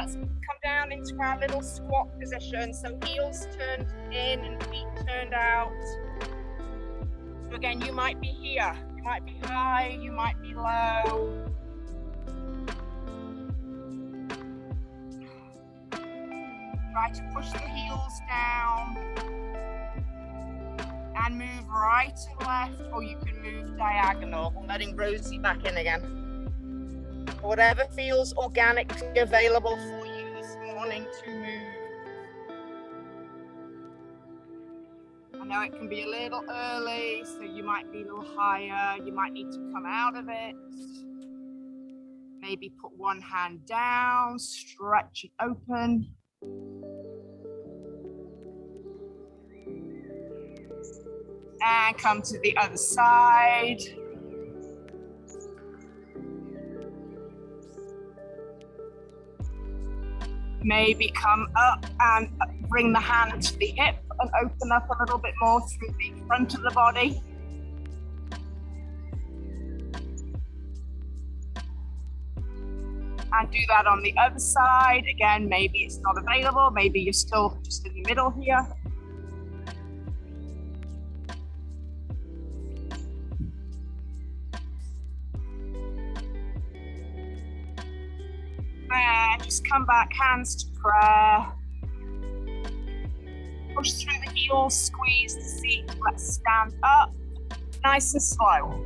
let's come down into our little squat position. So heels turned in and feet turned out. So again, you might be here, you might be high, you might be low. Try to push the heels down and move right and left, or you can move diagonal, letting Rosie back in again. Whatever feels organically available for you this morning to move. I know it can be a little early, so you might be a little higher. You might need to come out of it. Maybe put one hand down, stretch it open. And come to the other side. Maybe come up and bring the hand to the hip and open up a little bit more through the front of the body. And do that on the other side. Again, maybe it's not available. Maybe you're still just in the middle here. And just come back, hands to prayer. Push through the heels, squeeze the seat. Let's stand up, nice and slow.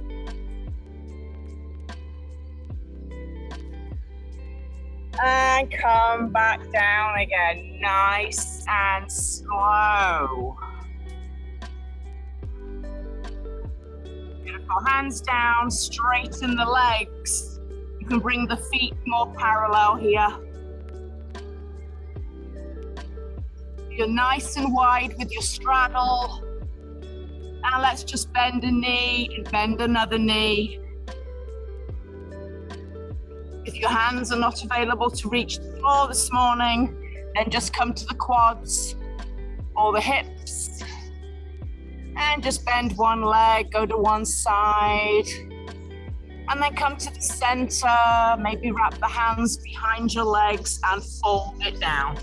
And come back down again, nice and slow. Beautiful, hands down, straighten the legs. You can bring the feet more parallel here. You're nice and wide with your straddle. And let's just bend a knee and bend another knee. If your hands are not available to reach the floor this morning, then just come to the quads or the hips. And just bend one leg, go to one side. And then come to the center, maybe wrap the hands behind your legs and fold it down.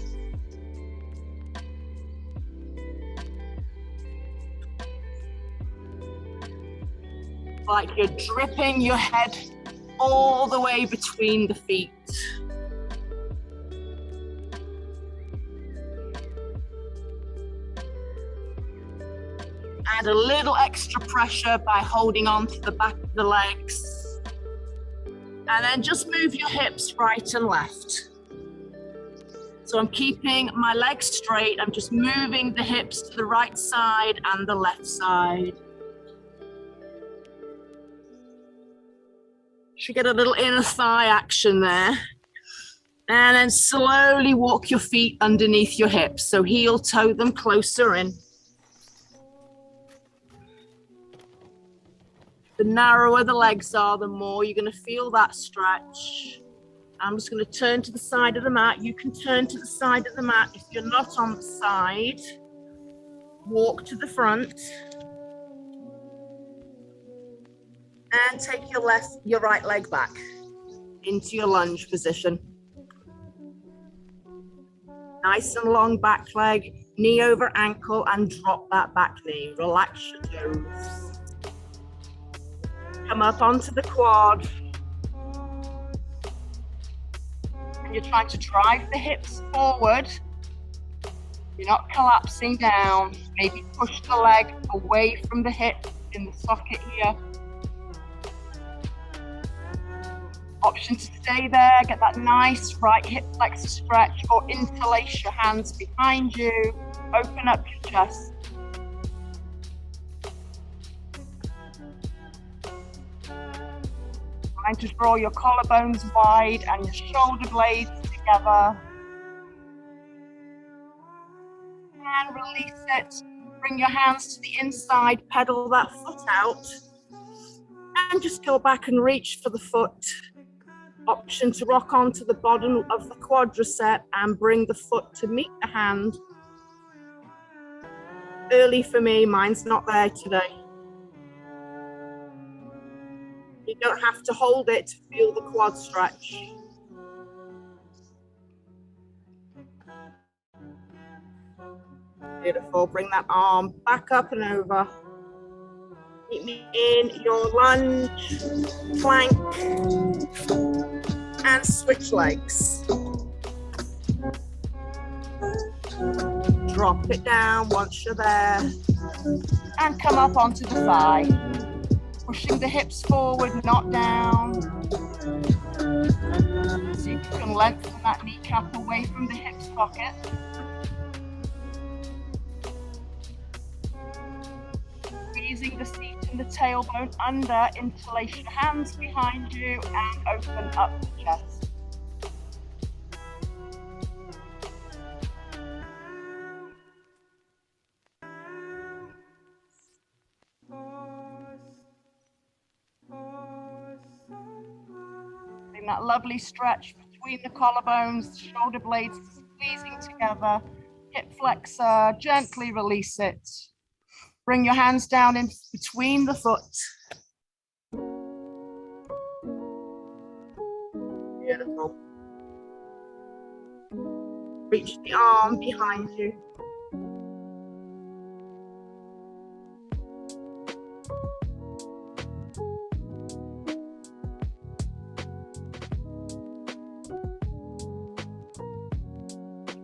Like you're dripping your head all the way between the feet. Add a little extra pressure by holding on to the back of the legs. And then just move your hips right and left. So I'm keeping my legs straight. I'm just moving the hips to the right side and the left side. Should get a little inner thigh action there. And then slowly walk your feet underneath your hips. So heel toe them closer in. The narrower the legs are, the more you're going to feel that stretch. I'm just going to turn to the side of the mat. You can turn to the side of the mat. If you're not on the side, walk to the front. And take your right leg back into your lunge position. Nice and long back leg, knee over ankle, and drop that back knee. Relax your toes. Come up onto the quad. And you're trying to drive the hips forward. You're not collapsing down. Maybe push the leg away from the hip in the socket here. Option to stay there, get that nice right hip flexor stretch, or interlace your hands behind you, open up your chest. Trying to draw your collarbones wide and your shoulder blades together. And release it. Bring your hands to the inside, pedal that foot out. And just go back and reach for the foot. Option to rock onto the bottom of the quadricep and bring the foot to meet the hand. Early for me, mine's not there today. You don't have to hold it to feel the quad stretch. Beautiful. Bring that arm back up and over. Meet me in your lunge, plank, and switch legs. Drop it down once you're there. And come up onto the thigh. Pushing the hips forward, not down. So you can lengthen that kneecap away from the hip socket. Squeezing the seat and the tailbone under, interlace your hands behind you and open up the chest. Doing that lovely stretch between the collarbones, shoulder blades squeezing together, hip flexor, gently release it. Bring your hands down in between the foot. Beautiful. Reach the arm behind you.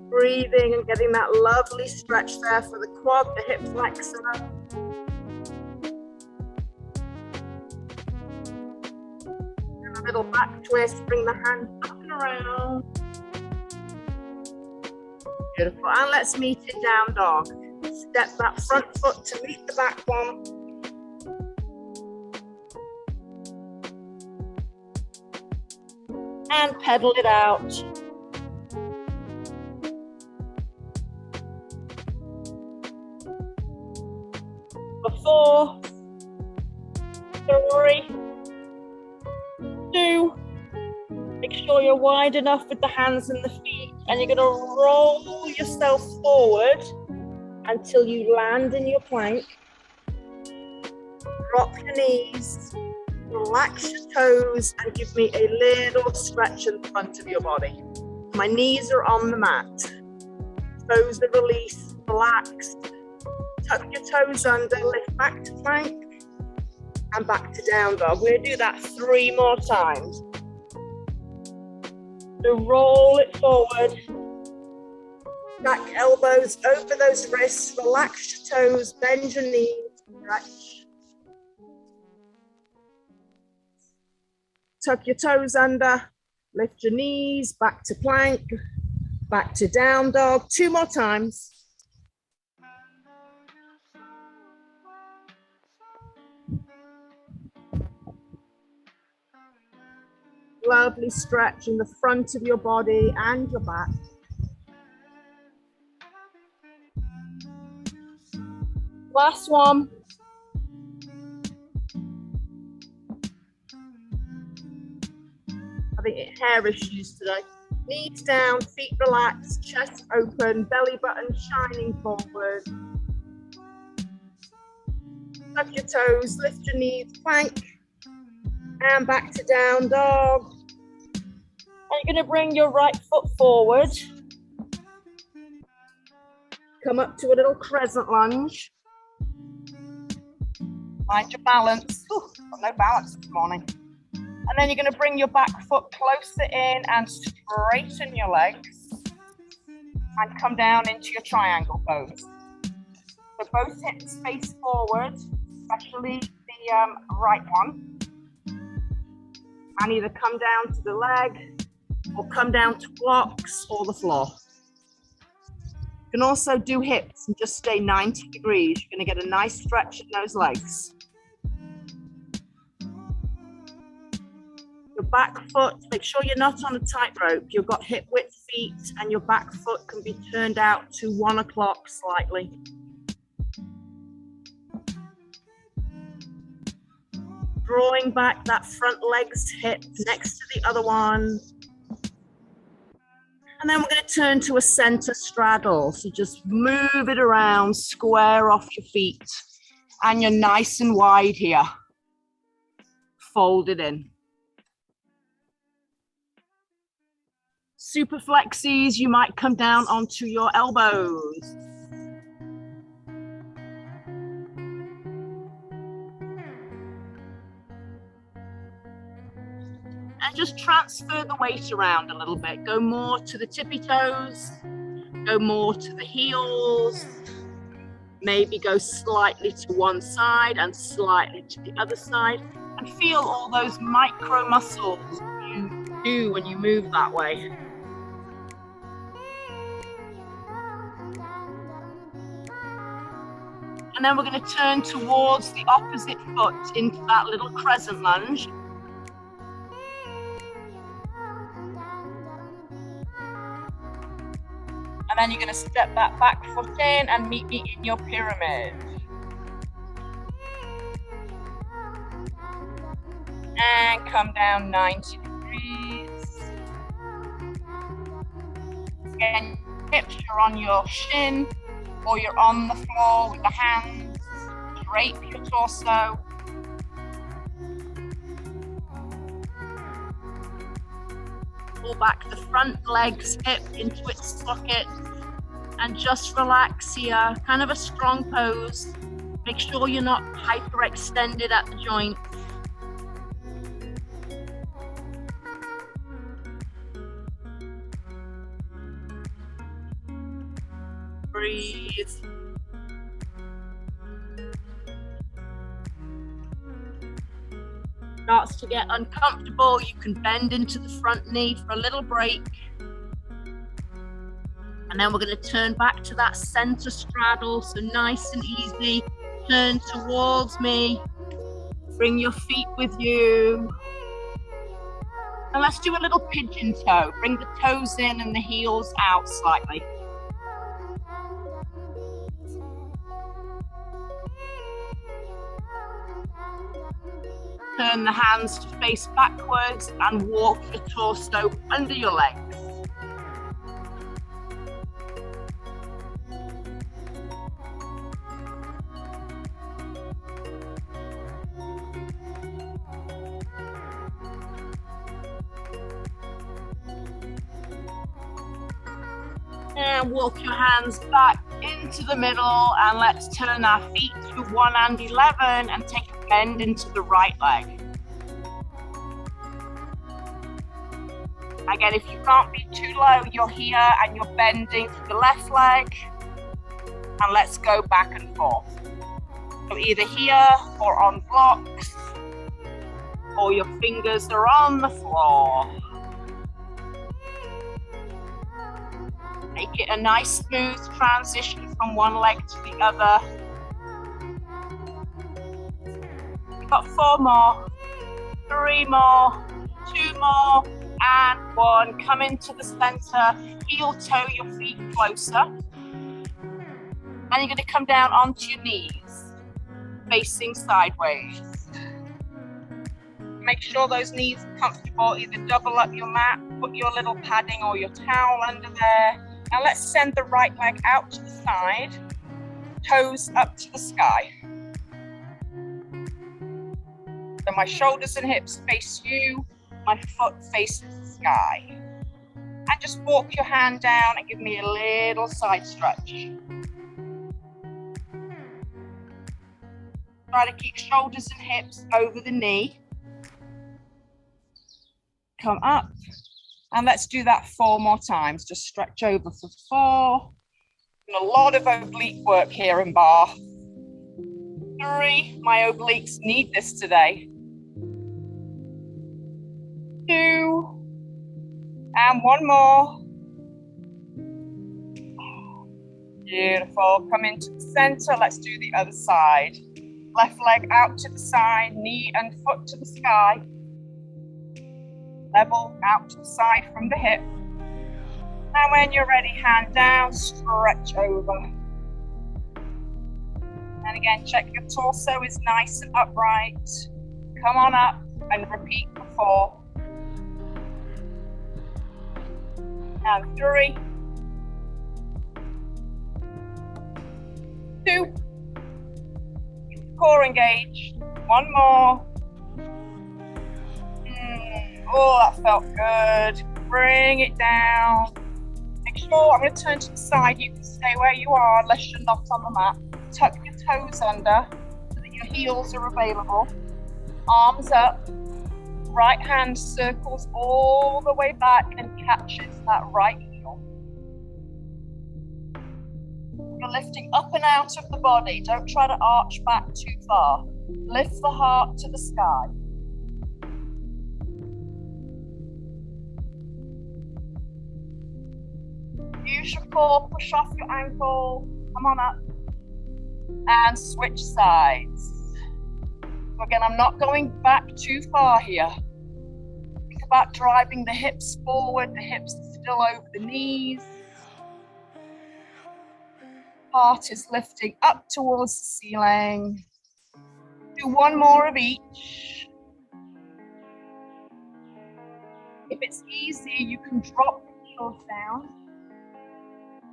Breathing and getting that lovely stretch there for the quad, the hip flexor. And a little back twist, bring the hand up and around. Beautiful, and let's meet in down dog. Step that front foot to meet the back one. And pedal it out. Four, three, two. Make sure you're wide enough with the hands and the feet, and you're going to roll yourself forward until you land in your plank. Drop your knees, relax your toes, and give me a little stretch in the front of your body. My knees are on the mat. Toes are released, relaxed. Tuck your toes under, lift back to plank and back to down dog. We're going to do that 3 more times. So roll it forward. Back elbows over those wrists, relax your toes, bend your knees, stretch. Tuck your toes under, lift your knees, back to plank, back to down dog. 2 more times. Lovely stretch in the front of your body and your back. Last one. Having hair issues today. Knees down, feet relaxed, chest open, belly button shining forward. Tuck your toes, lift your knees, plank. And back to down dog. And you're going to bring your right foot forward. Come up to a little crescent lunge. Find your balance. Ooh, got no balance this morning. And then you're going to bring your back foot closer in and straighten your legs. And come down into your triangle pose. So both hips face forward, especially the right one. And either come down to the leg or come down to blocks or the floor. You can also do hips and just stay 90 degrees. You're going to get a nice stretch in those legs. Your back foot, make sure you're not on a tightrope. You've got hip width feet and your back foot can be turned out to 1 o'clock slightly. Drawing back that front leg's hip next to the other one. And then we're going to turn to a center straddle. So just move it around, square off your feet. And you're nice and wide here. Fold it in. Super flexies, you might come down onto your elbows. And just transfer the weight around a little bit. Go more to the tippy toes, go more to the heels, maybe go slightly to one side and slightly to the other side, and feel all those micro muscles you do when you move that way. And then we're going to turn towards the opposite foot into that little crescent lunge. And then you're going to step that back foot in and meet me in your pyramid. And come down 90 degrees. Again, hips are on your shin, or you're on the floor with the hands. Drape your torso. Pull back the front legs, hip into its socket, and just relax here. Kind of a strong pose. Make sure you're not hyperextended at the joint. Breathe. Starts to get uncomfortable, you can bend into the front knee for a little break. And then we're going to turn back to that center straddle, so nice and easy. Turn towards me. Bring your feet with you. And let's do a little pigeon toe. Bring the toes in and the heels out slightly. Turn the hands to face backwards and walk the torso under your legs. And walk your hands back into the middle, and let's turn our feet to 1 and 11 and take a bend into the right leg. Again, if you can't be too low, you're here and you're bending to the left leg. And let's go back and forth. So either here or on blocks, or your fingers are on the floor. Make it a nice smooth transition from one leg to the other. We've got 4 more, 3 more, 2 more, and 1. Come into the center, heel toe your feet closer. And you're going to come down onto your knees, facing sideways. Make sure those knees are comfortable. Either double up your mat, put your little padding or your towel under there. Now let's send the right leg out to the side, toes up to the sky. So my shoulders and hips face you, my foot faces the sky. And just walk your hand down and give me a little side stretch. Try to keep shoulders and hips over the knee. Come up. And let's do that 4 more times. Just stretch over for 4. And a lot of oblique work here in bar. 3, my obliques need this today. 2, and 1 more. Beautiful. Come into the center. Let's do the other side. Left leg out to the side, knee and foot to the sky. Level out to the side from the hip. And when you're ready, hand down, stretch over. And again, check your torso is nice and upright. Come on up and repeat for 4. And 3. 2. Core engaged. 1 more. Oh, that felt good. Bring it down. Make sure, I'm going to turn to the side. You can stay where you are unless you're not on the mat. Tuck your toes under so that your heels are available. Arms up. right hand circles all the way back and catches that right heel. You're lifting up and out of the body. Don't try to arch back too far. Lift the heart to the sky. Use your core, push off your ankle, come on up, and switch sides. So again, I'm not going back too far here. Think about driving the hips forward, the hips are still over the knees. Heart is lifting up towards the ceiling. Do one more of each. If it's easier, you can drop the heels down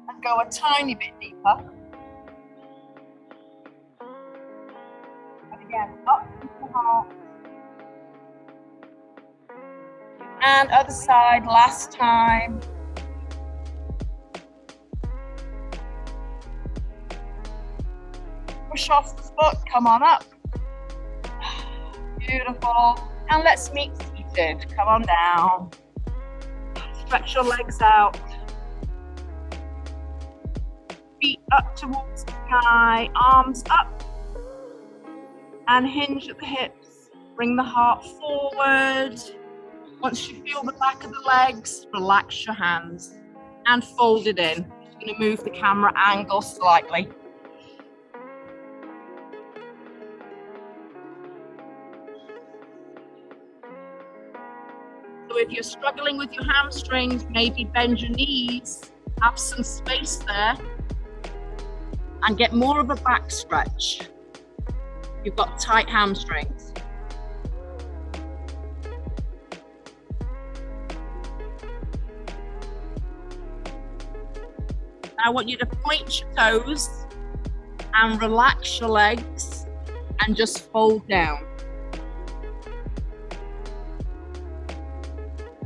and go a tiny bit deeper. And again, up into the heart. And other side, last time. Push off the foot, come on up. Beautiful. And let's meet seated. Come on down. Stretch your legs out. Feet up towards the sky, arms up. And hinge at the hips. Bring the heart forward. Once you feel the back of the legs, relax your hands and fold it in. I'm going to move the camera angle slightly. So if you're struggling with your hamstrings, maybe bend your knees, have some space there, and get more of a back stretch. You've got tight hamstrings. Now I want you to point your toes and relax your legs and just fold down.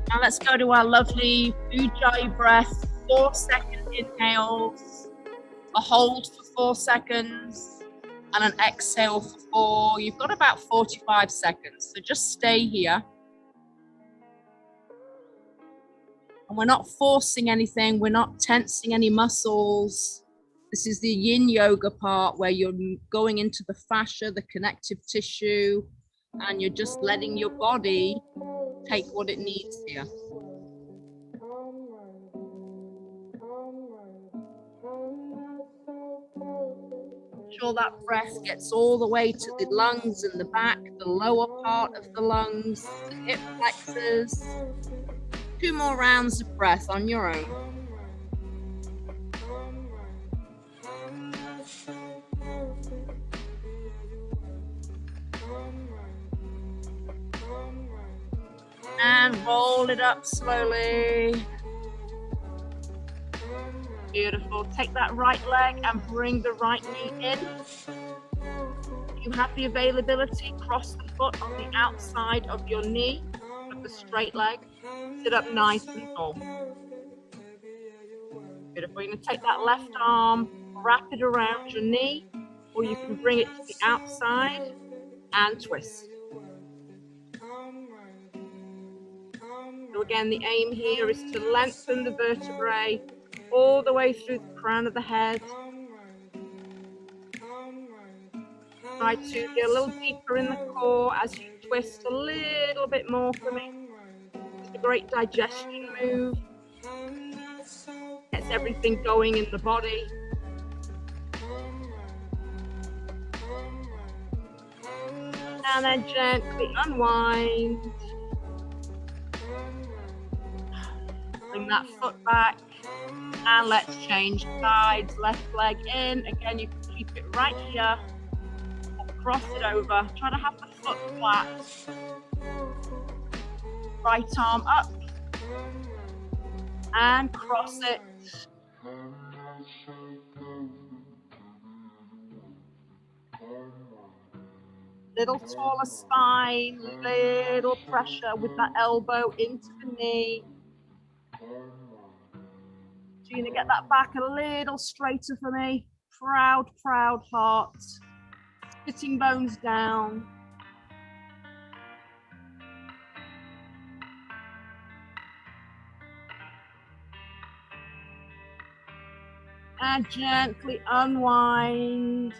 Now let's go to our lovely Ujjayi breath, 4-second inhales, a hold for 4 seconds, and an exhale for 4. You've got about 45 seconds, so just stay here. And we're not forcing anything, we're not tensing any muscles. This is the yin yoga part where you're going into the fascia, the connective tissue, and you're just letting your body take what it needs here. Sure that breath gets all the way to the lungs and the back, the lower part of the lungs, the hip flexors. 2 more rounds of breath on your own. And roll it up slowly. Beautiful. Take that right leg and bring the right knee in. If you have the availability, cross the foot on the outside of your knee of the straight leg. Sit up nice and tall. Beautiful. You're going to take that left arm, wrap it around your knee, or you can bring it to the outside and twist. So again, the aim here is to lengthen the vertebrae all the way through the crown of the head. Try to get a little deeper in the core as you twist a little bit more for me. It's a great digestion move. Gets everything going in the body. And then gently unwind. Bring that foot back. And let's change sides. Left leg in. Again, you can keep it right here. Cross it over. Try to have the foot flat. Right arm up. And cross it. Little taller spine, little pressure with that elbow into the knee. So you're going to get that back a little straighter for me. Proud, proud heart. Sitting bones down. And gently unwind.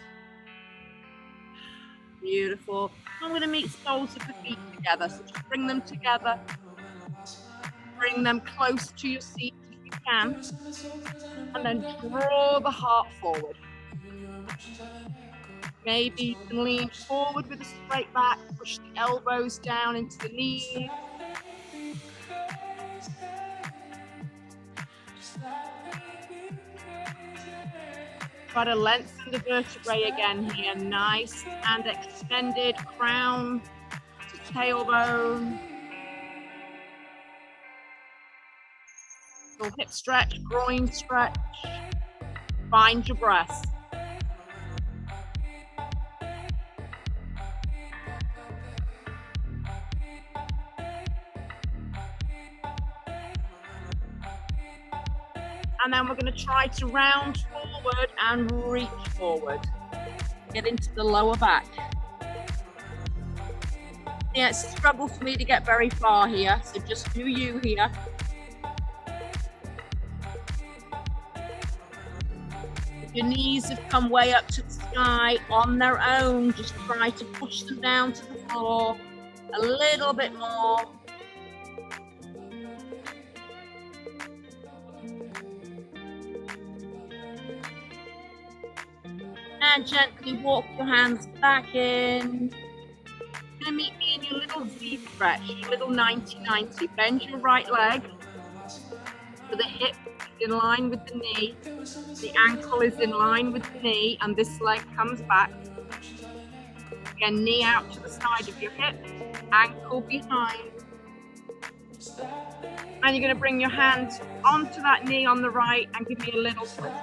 Beautiful. I'm going to meet soles of the feet together. So just bring them together. Bring them close to your seat if you can. And then draw the heart forward. Maybe you can lean forward with a straight back, push the elbows down into the knees. Try to lengthen the vertebrae again here. Nice and extended crown to tailbone. Little hip stretch, groin stretch. Find your breath. And then we're going to try to round forward and reach forward. Get into the lower back. Yeah, it's a struggle for me to get very far here, so just do you here. If your knees have come way up to the sky on their own, just try to push them down to the floor a little bit more. And gently walk your hands back in. You're going to meet me in your little Z stretch, your little 90-90. Bend your right leg so the hip is in line with the knee. The ankle is in line with the knee, and this leg comes back. Again, knee out to the side of your hip, ankle behind. And you're going to bring your hands onto that knee on the right and give me a little twist.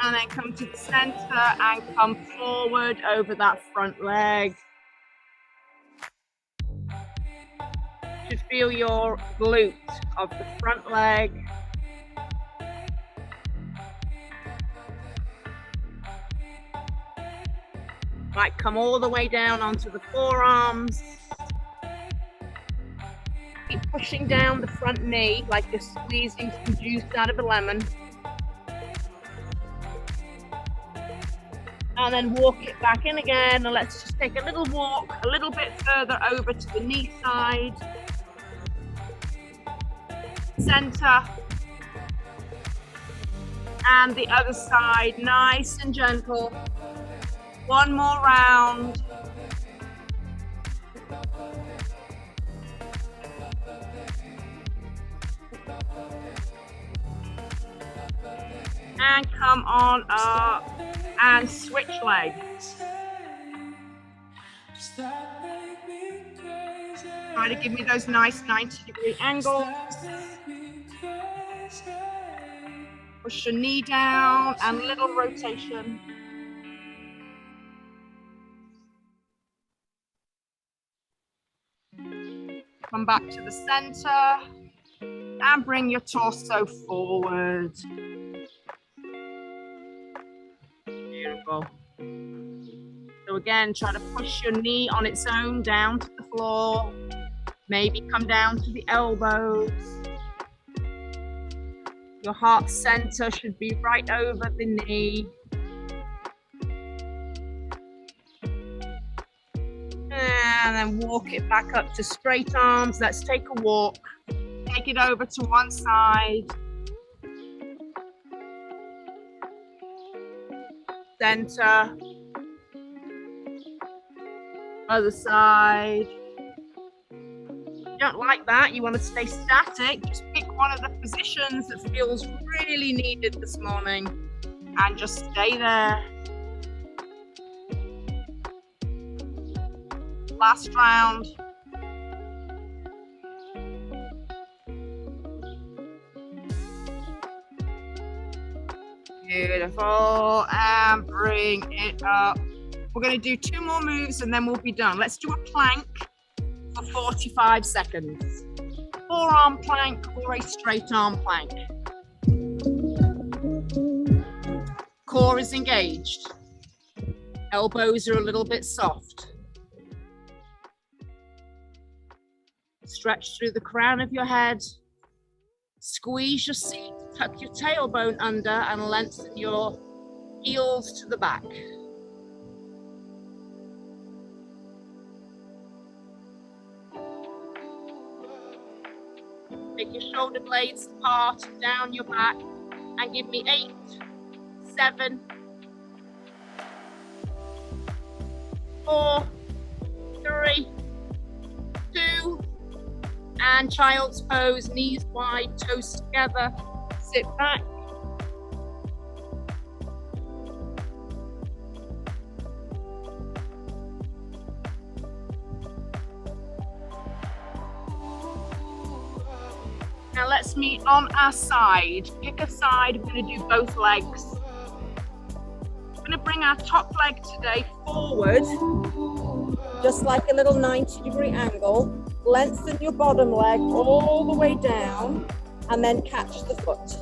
And then come to the center and come forward over that front leg. You should feel your glute of the front leg. Might come all the way down onto the forearms. Keep pushing down the front knee like you're squeezing some juice out of a lemon. And then walk it back in again. And let's just take a little walk a little bit further over to the knee side. Center. And the other side, nice and gentle. One more round. And come on up. And switch legs. Try to give me those nice 90-degree angles. Push your knee down and little rotation. Come back to the center and bring your torso forward. Beautiful. So again, try to push your knee on its own down to the floor. Maybe come down to the elbows. Your heart center should be right over the knee. And then walk it back up to straight arms. Let's take a walk. Take it over to one side. Center, other side. If you don't like that, you want to stay static, just pick one of the positions that feels really needed this morning and just stay there. Last round. Beautiful, and bring it up. We're going to do 2 more moves and then we'll be done. Let's do a plank for 45 seconds. Forearm plank or a straight arm plank. Core is engaged. Elbows are a little bit soft. Stretch through the crown of your head. Squeeze your seat, tuck your tailbone under and lengthen your heels to the back. Take your shoulder blades apart and down your back and give me 8, 7, 4, 3, 2, and child's pose, knees wide, toes together, sit back. Now let's meet on our side. Pick a side, we're gonna do both legs. We're gonna bring our top leg today forward, just like a little 90-degree angle. Lengthen your bottom leg all the way down and then catch the foot.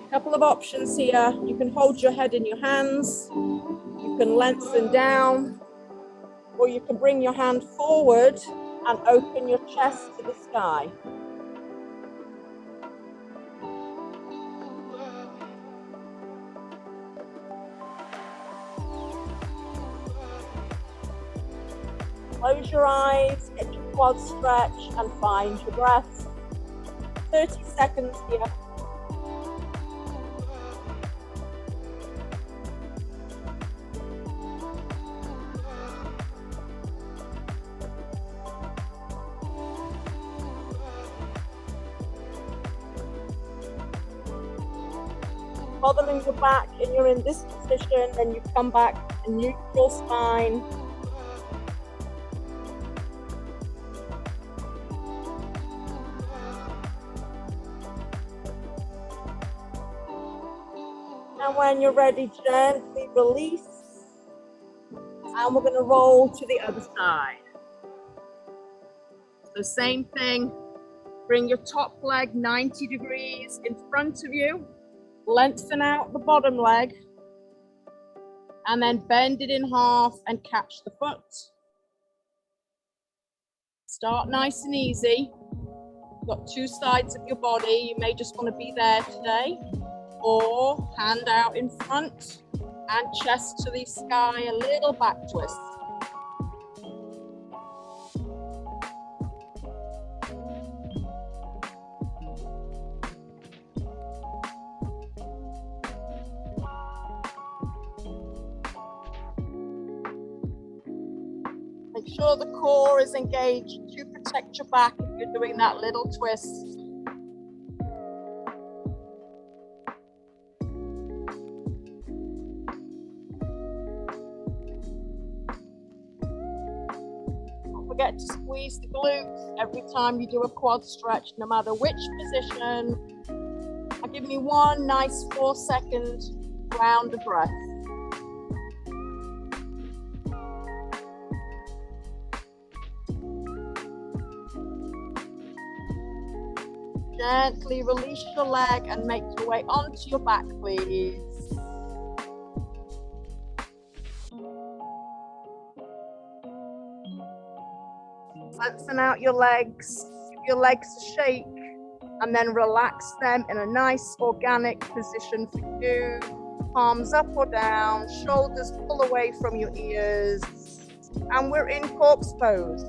A couple of options here. You can hold your head in your hands, you can lengthen down, or you can bring your hand forward and open your chest to the sky. Close your eyes, get your quads stretched and find your breath. 30 seconds here. Bothering your back and you're in this position, then you come back to neutral spine. And when you're ready, gently release. And we're going to roll to the other side. So same thing. Bring your top leg 90 degrees in front of you. Lengthen out the bottom leg. And then bend it in half and catch the foot. Start nice and easy. You've got two sides of your body. You may just want to be there today. Or hand out in front and chest to the sky, a little back twist. Make sure the core is engaged to protect your back if you're doing that little twist. Forget to squeeze the glutes every time you do a quad stretch, no matter which position. And give me one nice 4-second round of breath. Gently release your leg and make your way onto your back, please. Lengthen out your legs, give your legs a shake, and then relax them in a nice organic position for you. Palms up or down, shoulders pull away from your ears, and we're in corpse pose.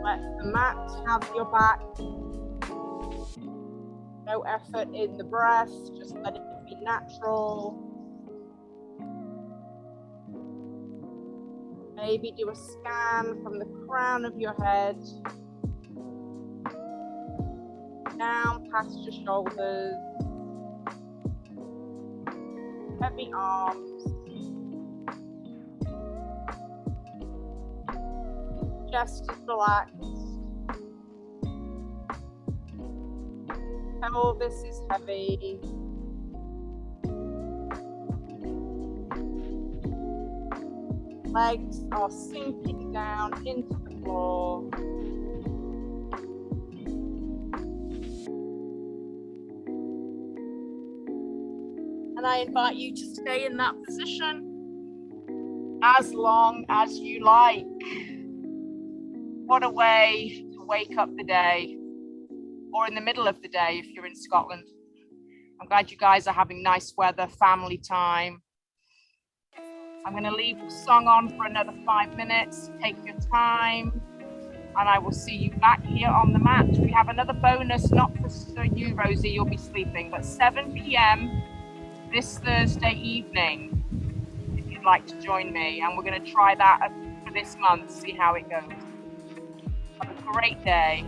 Let the mat have your back. No effort in the breath, just let it be natural. Maybe do a scan from the crown of your head, down past your shoulders, heavy arms, chest is relaxed. Pelvis is heavy. Legs are sinking down into the floor. And I invite you to stay in that position as long as you like. What a way to wake up the day, or in the middle of the day if you're in Scotland. I'm glad you guys are having nice weather, family time. I'm going to leave the song on for another 5 minutes. Take your time, and I will see you back here on the mat. We have another bonus, not for you, Rosie, you'll be sleeping, but 7 p.m. this Thursday evening, if you'd like to join me. And we're going to try that for this month, see how it goes. Have a great day.